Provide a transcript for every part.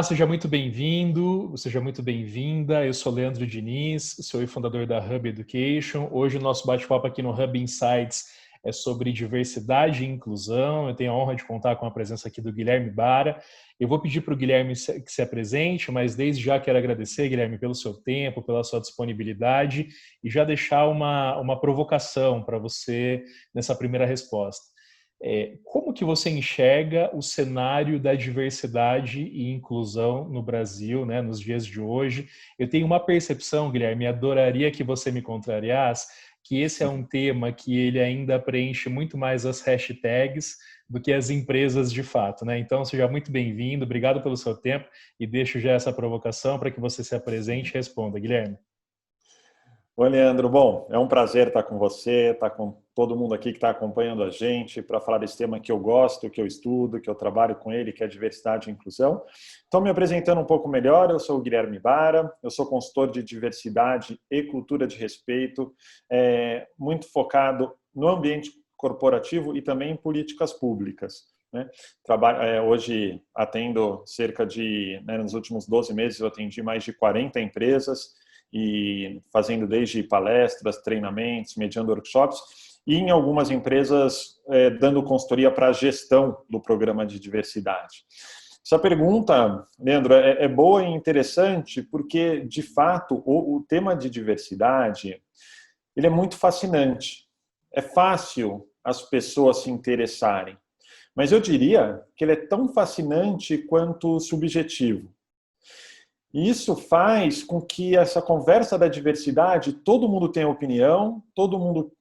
seja muito bem-vindo, seja muito bem-vinda. Eu sou Leandro Diniz, CEO e fundador da Hub Education. Hoje o nosso bate-papo aqui no Hub Insights é sobre diversidade e inclusão. Eu tenho a honra de contar com a presença aqui do Guilherme Bara. Eu vou pedir para o Guilherme que se apresente, mas desde já quero agradecer, Guilherme, pelo seu tempo, pela sua disponibilidade e já deixar uma provocação para você nessa primeira resposta. Como que você enxerga o cenário da diversidade e inclusão no Brasil, né, nos dias de hoje? Eu tenho uma percepção, Guilherme, adoraria que você me contrariasse, que esse é um tema que ele ainda preenche muito mais as hashtags do que as empresas de fato, né? Então, seja muito bem-vindo, obrigado pelo seu tempo e deixo já essa provocação para que você se apresente e responda, Guilherme. Oi, Leandro. Bom, é um prazer estar com você, estar com todo mundo aqui que está acompanhando a gente para falar desse tema que eu gosto, que eu estudo, que eu trabalho com ele, que é diversidade e inclusão. Então, me apresentando um pouco melhor, eu sou o Guilherme Bara, eu sou consultor de diversidade e cultura de respeito, muito focado no ambiente corporativo e também em políticas públicas. Né? Hoje atendo cerca de, nos últimos 12 meses eu atendi mais de 40 empresas, e fazendo desde palestras, treinamentos, mediando workshops, e em algumas empresas dando consultoria para a gestão do programa de diversidade. Essa pergunta, Leandro, é boa e interessante porque, de fato, o tema de diversidade ele é muito fascinante. É fácil as pessoas se interessarem, mas eu diria que ele é tão fascinante quanto subjetivo. E isso faz com que essa conversa da diversidade, todo mundo tem opinião, todo mundo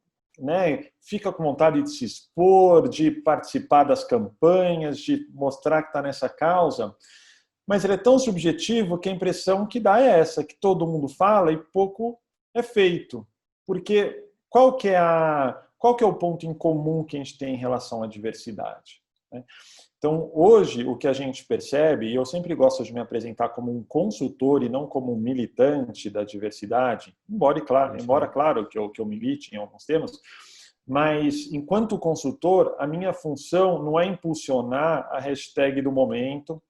fica com vontade de se expor, de participar das campanhas, de mostrar que está nessa causa, mas ele é tão subjetivo que a impressão que dá é essa, que todo mundo fala e pouco é feito. Porque qual que é o ponto em comum que a gente tem em relação à diversidade? Então, hoje, o que a gente percebe, e eu sempre gosto de me apresentar como um consultor e não como um militante da diversidade, embora claro, que eu milite em alguns temas, mas, enquanto consultor, a minha função não é impulsionar a hashtag do momento,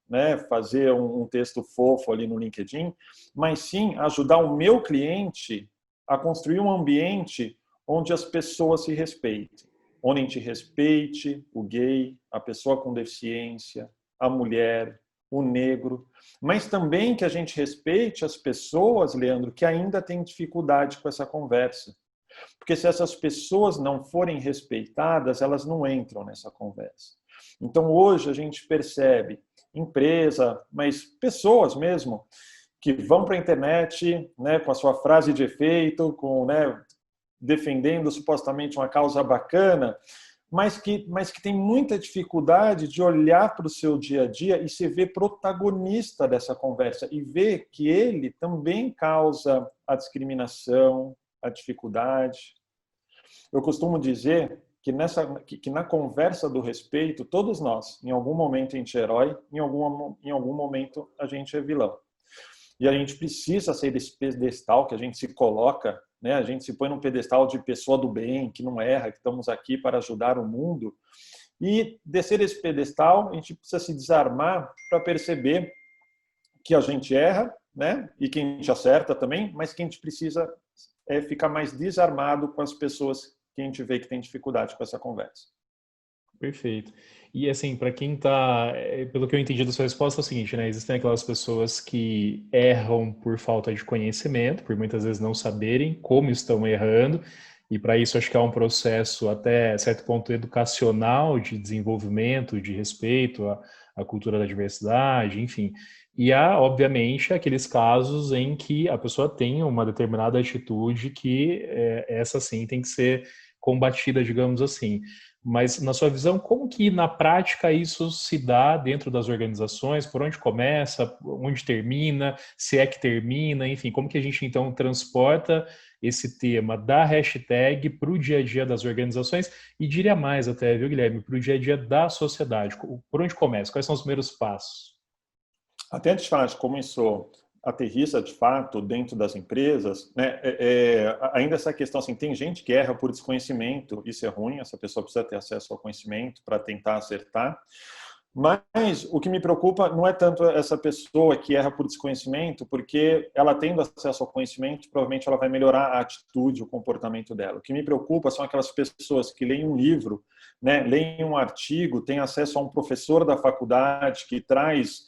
fazer um texto fofo ali no LinkedIn, mas sim ajudar o meu cliente a construir um ambiente onde as pessoas se respeitem. Onde a gente respeite o gay, a pessoa com deficiência, a mulher, o negro, mas também que a gente respeite as pessoas, Leandro, que ainda têm dificuldade com essa conversa. Porque se essas pessoas não forem respeitadas, elas não entram nessa conversa. Então, hoje a gente percebe empresa, mas pessoas mesmo, que vão para a internet com a sua frase de efeito, defendendo supostamente uma causa bacana, mas que tem muita dificuldade de olhar para o seu dia a dia e se ver protagonista dessa conversa e ver que ele também causa a discriminação, a dificuldade. Eu costumo dizer que na conversa do respeito, todos nós, em algum momento a gente é herói, em algum momento a gente é vilão. E a gente precisa sair desse pedestal que a gente se coloca, a gente se põe num pedestal de pessoa do bem, que não erra, que estamos aqui para ajudar o mundo. E descer esse pedestal, a gente precisa se desarmar para perceber que a gente erra, e que a gente acerta também, mas que a gente precisa ficar mais desarmado com as pessoas que a gente vê que tem dificuldade com essa conversa. Perfeito. E assim, para quem está, pelo que eu entendi da sua resposta, é o seguinte, existem aquelas pessoas que erram por falta de conhecimento, por muitas vezes não saberem como estão errando, e para isso acho que há um processo até certo ponto educacional de desenvolvimento, de respeito à cultura da diversidade, enfim. E há, obviamente, aqueles casos em que a pessoa tem uma determinada atitude que essa sim tem que ser combatida, digamos assim. Mas, na sua visão, como que na prática isso se dá dentro das organizações? Por onde começa? Onde termina? Se é que termina? Enfim, como que a gente, então, transporta esse tema da hashtag para o dia a dia das organizações? E diria mais até, viu, Guilherme? Para o dia a dia da sociedade. Por onde começa? Quais são os primeiros passos? Até antes de falar de como isso aterrissa, de fato, dentro das empresas, ainda essa questão, assim, tem gente que erra por desconhecimento, isso é ruim, essa pessoa precisa ter acesso ao conhecimento para tentar acertar, Mas o que me preocupa não é tanto essa pessoa que erra por desconhecimento, porque ela tendo acesso ao conhecimento, provavelmente ela vai melhorar a atitude, o comportamento dela. O que me preocupa são aquelas pessoas que leem um livro, né, leem um artigo, têm acesso a um professor da faculdade que traz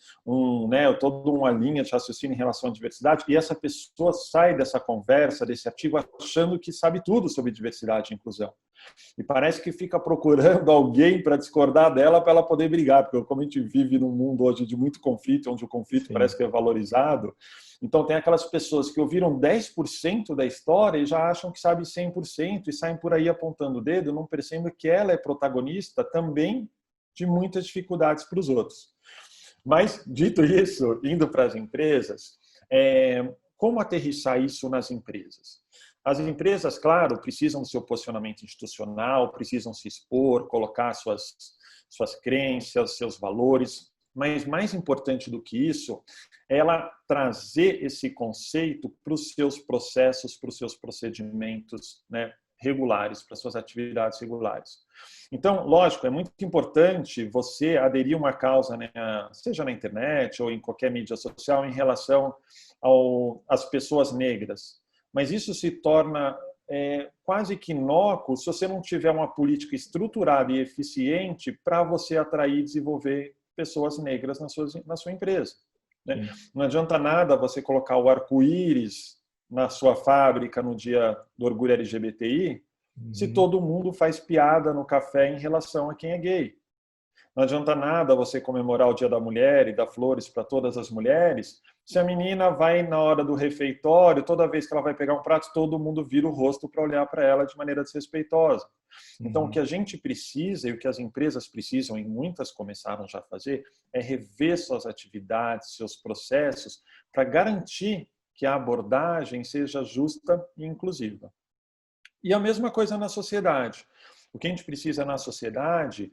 toda uma linha de raciocínio em relação à diversidade, e essa pessoa sai dessa conversa, desse artigo, achando que sabe tudo sobre diversidade e inclusão. E parece que fica procurando alguém para discordar dela para ela poder brigar, porque como a gente vive num mundo hoje de muito conflito, onde o conflito parece que é valorizado, então tem aquelas pessoas que ouviram 10% da história e já acham que sabe 100% e saem por aí apontando o dedo, não percebem que ela é protagonista também de muitas dificuldades para os outros. Mas, dito isso, indo para as empresas, como aterrissar isso nas empresas? As empresas, claro, precisam do seu posicionamento institucional, precisam se expor, colocar suas crenças, seus valores, mas mais importante do que isso, é ela trazer esse conceito para os seus processos, para os seus procedimentos, né, regulares, para as suas atividades regulares. Então, lógico, é muito importante você aderir a uma causa, né, seja na internet ou em qualquer mídia social, em relação às pessoas negras. Mas isso se torna quase que inócuo se você não tiver uma política estruturada e eficiente para você atrair e desenvolver pessoas negras na sua empresa. Né? Não adianta nada você colocar o arco-íris na sua fábrica no dia do orgulho LGBTI se todo mundo faz piada no café em relação a quem é gay. Não adianta nada você comemorar o Dia da Mulher e dar flores para todas as mulheres, se a menina vai na hora do refeitório, toda vez que ela vai pegar um prato, todo mundo vira o rosto para olhar para ela de maneira desrespeitosa. Então, o que a gente precisa e o que as empresas precisam, e muitas começaram já a fazer, é rever suas atividades, seus processos, para garantir que a abordagem seja justa e inclusiva. E a mesma coisa na sociedade. O que a gente precisa na sociedade,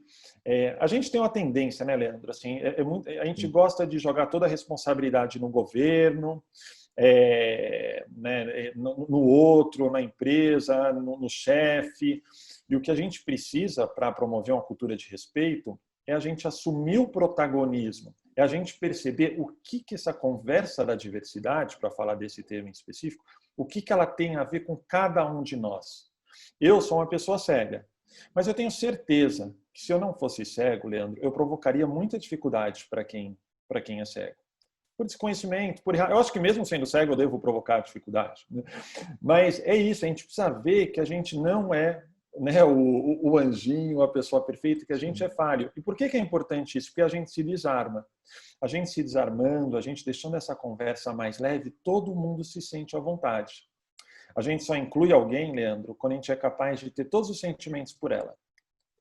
a gente tem uma tendência, né, Leandro? Assim, a gente gosta de jogar toda a responsabilidade no governo, né, no outro, na empresa, no chefe. E o que a gente precisa para promover uma cultura de respeito é a gente assumir o protagonismo, é a gente perceber o que essa conversa da diversidade, para falar desse termo em específico, o que ela tem a ver com cada um de nós. Eu sou uma pessoa cega, mas eu tenho certeza que se eu não fosse cego, Leandro, eu provocaria muita dificuldade para quem é cego. Por desconhecimento, eu acho que mesmo sendo cego eu devo provocar dificuldade. Mas é isso, a gente precisa ver que a gente não é, né, o anjinho, a pessoa perfeita, que a gente é falho. E por que é importante isso? Porque a gente se desarma. A gente se desarmando, a gente deixando essa conversa mais leve, todo mundo se sente à vontade. A gente só inclui alguém, Leandro, quando a gente é capaz de ter todos os sentimentos por ela.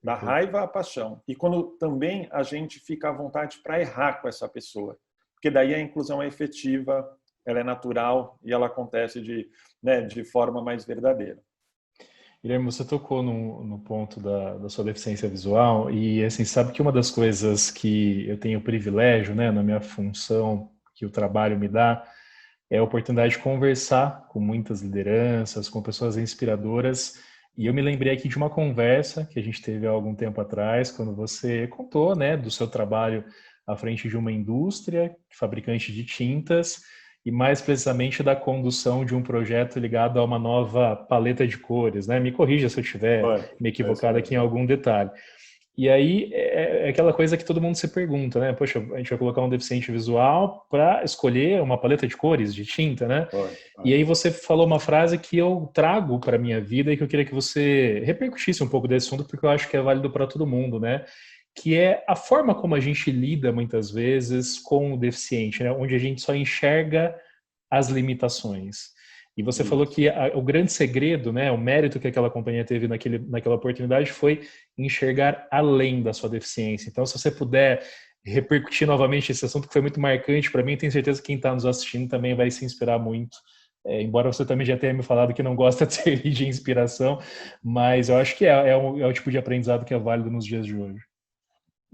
Da raiva à paixão. E quando também a gente fica à vontade para errar com essa pessoa. Porque daí a inclusão é efetiva, ela é natural e ela acontece de forma mais verdadeira. Guilherme, você tocou no ponto da sua deficiência visual e, assim, sabe que uma das coisas que eu tenho o privilégio, né, na minha função que o trabalho me dá, é a oportunidade de conversar com muitas lideranças, com pessoas inspiradoras. E eu me lembrei aqui de uma conversa que a gente teve há algum tempo atrás, quando você contou, né, do seu trabalho à frente de uma indústria, fabricante de tintas, e mais precisamente da condução de um projeto ligado a uma nova paleta de cores, né? Me corrija se eu estiver me equivocado aqui em algum detalhe. E aí é aquela coisa que todo mundo se pergunta, né? Poxa, a gente vai colocar um deficiente visual para escolher uma paleta de cores, de tinta, né? E aí você falou uma frase que eu trago para a minha vida e que eu queria que você repercutisse um pouco desse assunto, porque eu acho que é válido para todo mundo, né? Que é a forma como a gente lida muitas vezes com o deficiente, né? Onde a gente só enxerga as limitações. E você falou que o grande segredo, né, o mérito que aquela companhia teve naquela oportunidade foi enxergar além da sua deficiência. Então, se você puder repercutir novamente esse assunto que foi muito marcante para mim, tenho certeza que quem está nos assistindo também vai se inspirar muito. Embora você também já tenha me falado que não gosta de inspiração, mas eu acho que é o tipo de aprendizado que é válido nos dias de hoje.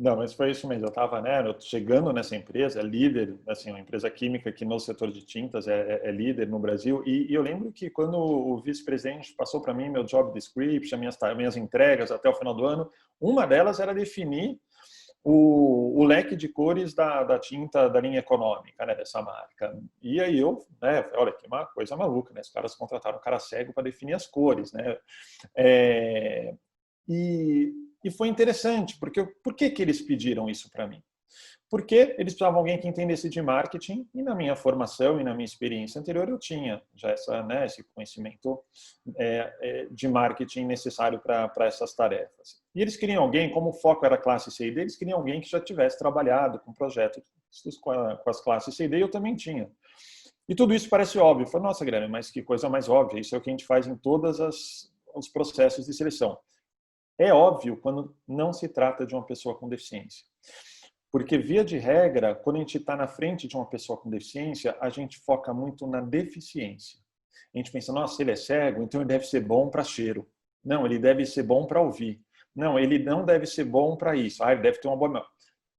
Não, mas foi isso mesmo. Eu estava, chegando nessa empresa, é líder, assim, uma empresa química que no setor de tintas é líder no Brasil. E eu lembro que quando o vice-presidente passou para mim meu job description, minhas entregas até o final do ano, uma delas era definir o leque de cores da tinta da linha econômica, né, dessa marca. E aí eu, né, olha que uma coisa maluca, né? Os caras contrataram um cara cego para definir as cores, né? É, e foi interessante, porque por que eles pediram isso para mim? Porque eles precisavam de alguém que entendesse de marketing, e na minha formação e na minha experiência anterior eu tinha já esse conhecimento de marketing necessário para essas tarefas. E eles queriam alguém, como o foco era a classe C e D, eles queriam alguém que já tivesse trabalhado com projetos com as classes C e D, e eu também tinha. E tudo isso parece óbvio. Eu falei, nossa, Guilherme, mas que coisa mais óbvia. Isso é o que a gente faz em todos os processos de seleção. É óbvio quando não se trata de uma pessoa com deficiência. Porque, via de regra, quando a gente está na frente de uma pessoa com deficiência, a gente foca muito na deficiência. A gente pensa, nossa, ele é cego, então ele deve ser bom para cheiro. Não, ele deve ser bom para ouvir. Não, ele não deve ser bom para isso. Ele deve ter uma boa...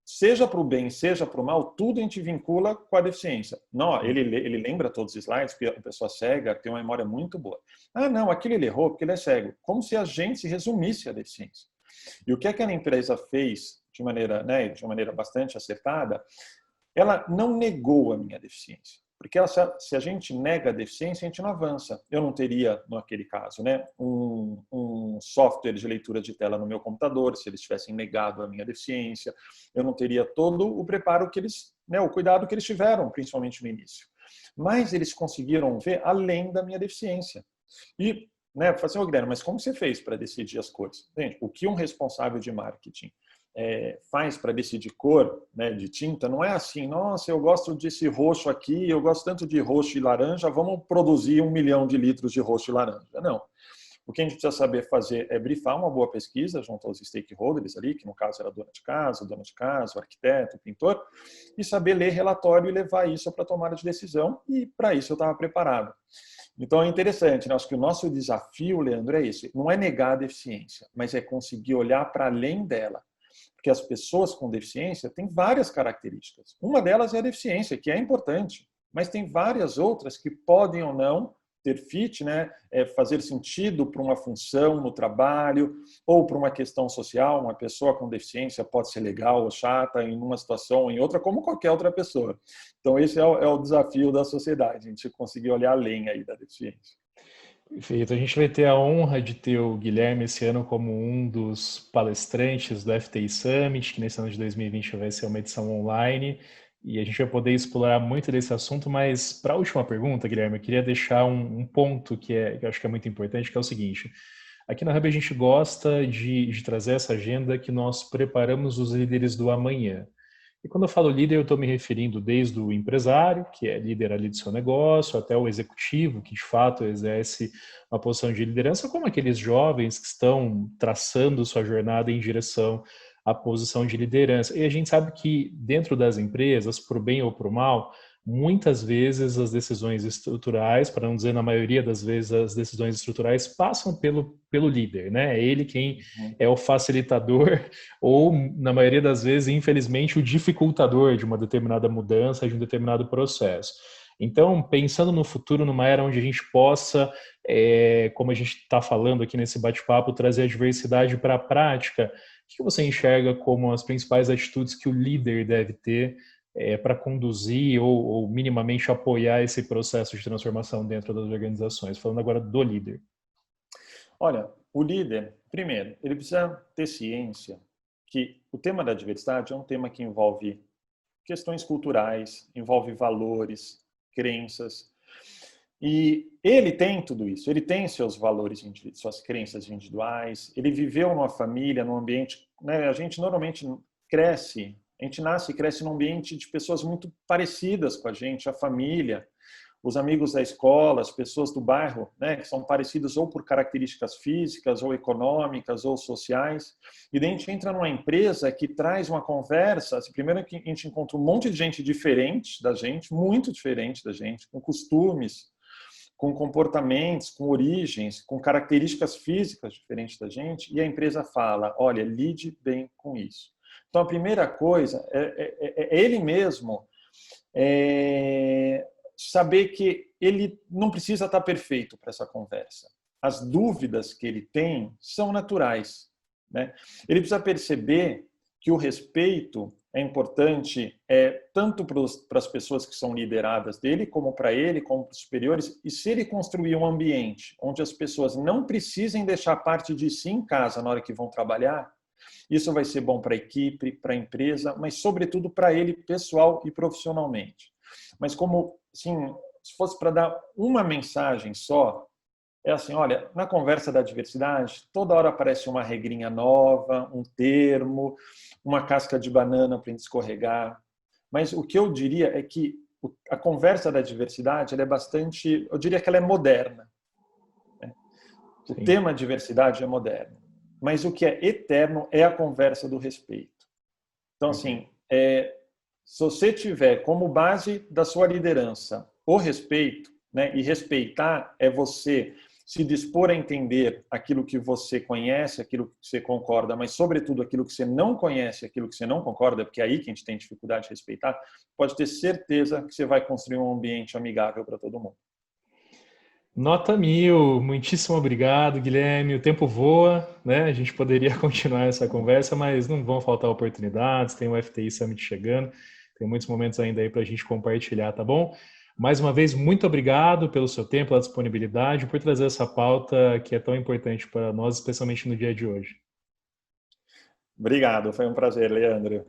Seja para o bem, seja para o mal, tudo a gente vincula com a deficiência. Não, ele lembra todos os slides, porque a pessoa cega tem uma memória muito boa. Não, aquilo ele errou porque ele é cego. Como se a gente se resumisse à deficiência. E o que aquela empresa fez de maneira bastante acertada, ela não negou a minha deficiência. Porque se a gente nega a deficiência, a gente não avança. Eu não teria, naquele caso, um software de leitura de tela no meu computador, se eles tivessem negado a minha deficiência. Eu não teria todo o preparo que eles, o cuidado que eles tiveram, principalmente no início. Mas eles conseguiram ver além da minha deficiência. E, falei assim, Guilherme, mas como você fez para decidir as cores? Gente, o que um responsável de marketing faz para decidir cor, de tinta, não é assim, nossa, eu gosto desse roxo aqui, eu gosto tanto de roxo e laranja, vamos produzir 1 milhão de litros de roxo e laranja. Não. O que a gente precisa saber fazer é brifar uma boa pesquisa junto aos stakeholders ali, que no caso era o dono de casa, o arquiteto, o pintor, e saber ler relatório e levar isso para a tomada de decisão, e para isso eu estava preparado. Então é interessante, né? Acho que o nosso desafio, Leandro, é esse, não é negar a deficiência, mas é conseguir olhar para além dela. Porque as pessoas com deficiência têm várias características. Uma delas é a deficiência, que é importante, mas tem várias outras que podem ou não ter fit, fazer sentido para uma função no trabalho ou para uma questão social. Uma pessoa com deficiência pode ser legal ou chata em uma situação ou em outra, como qualquer outra pessoa. Então esse é o desafio da sociedade, a gente conseguir olhar além aí da deficiência. Perfeito. A gente vai ter a honra de ter o Guilherme esse ano como um dos palestrantes do FTI Summit, que nesse ano de 2020 vai ser uma edição online, e a gente vai poder explorar muito desse assunto, mas para a última pergunta, Guilherme, eu queria deixar um ponto que eu acho que é muito importante, que é o seguinte. Aqui na Hub a gente gosta de trazer essa agenda que nós preparamos os líderes do amanhã. E quando eu falo líder, eu estou me referindo desde o empresário, que é líder ali do seu negócio, até o executivo, que de fato exerce uma posição de liderança, como aqueles jovens que estão traçando sua jornada em direção à posição de liderança. E a gente sabe que dentro das empresas, por bem ou por mal, muitas vezes as decisões estruturais, para não dizer na maioria das vezes as decisões estruturais, passam pelo líder, né? É ele quem é o facilitador ou, na maioria das vezes, infelizmente, o dificultador de uma determinada mudança, de um determinado processo. Então, pensando no futuro, numa era onde a gente possa, como a gente está falando aqui nesse bate-papo, trazer a diversidade para a prática, o que você enxerga como as principais atitudes que o líder deve ter para conduzir ou minimamente apoiar esse processo de transformação dentro das organizações? Falando agora do líder. Olha, o líder, primeiro, ele precisa ter ciência que o tema da diversidade é um tema que envolve questões culturais, envolve valores, crenças. E ele tem tudo isso, ele tem seus valores, suas crenças individuais, ele viveu numa família, num ambiente... A gente normalmente cresce, a gente nasce e cresce num ambiente de pessoas muito parecidas com a gente, a família, os amigos da escola, as pessoas do bairro, que são parecidas ou por características físicas, ou econômicas, ou sociais. E daí a gente entra numa empresa que traz uma conversa, primeiro que a gente encontra um monte de gente diferente da gente, muito diferente da gente, com costumes, com comportamentos, com origens, com características físicas diferentes da gente, e a empresa fala, olha, lide bem com isso. Então, a primeira coisa é ele mesmo saber que ele não precisa estar perfeito para essa conversa. As dúvidas que ele tem são naturais. Ele precisa perceber que o respeito é importante tanto para as pessoas que são lideradas dele, como para ele, como para os superiores, e se ele construir um ambiente onde as pessoas não precisem deixar parte de si em casa na hora que vão trabalhar, isso vai ser bom para a equipe, para a empresa, mas sobretudo para ele pessoal e profissionalmente. Mas como, assim, se fosse para dar uma mensagem só, é assim, olha, na conversa da diversidade, toda hora aparece uma regrinha nova, um termo, uma casca de banana para a gente escorregar. Mas o que eu diria é que a conversa da diversidade ela é bastante, eu diria que ela é moderna. Né? O Sim. tema diversidade é moderno. Mas o que é eterno é a conversa do respeito. Então, assim, se você tiver como base da sua liderança o respeito, né, e respeitar é você se dispor a entender aquilo que você conhece, aquilo que você concorda, mas, sobretudo, aquilo que você não conhece, aquilo que você não concorda, porque é aí que a gente tem dificuldade de respeitar, pode ter certeza que você vai construir um ambiente amigável para todo mundo. Nota 1000, muitíssimo obrigado, Guilherme. O tempo voa, né? A gente poderia continuar essa conversa, mas não vão faltar oportunidades. Tem o FTI Summit chegando, tem muitos momentos ainda aí para a gente compartilhar, tá bom? Mais uma vez, muito obrigado pelo seu tempo, pela disponibilidade, por trazer essa pauta que é tão importante para nós, especialmente no dia de hoje. Obrigado, foi um prazer, Leandro.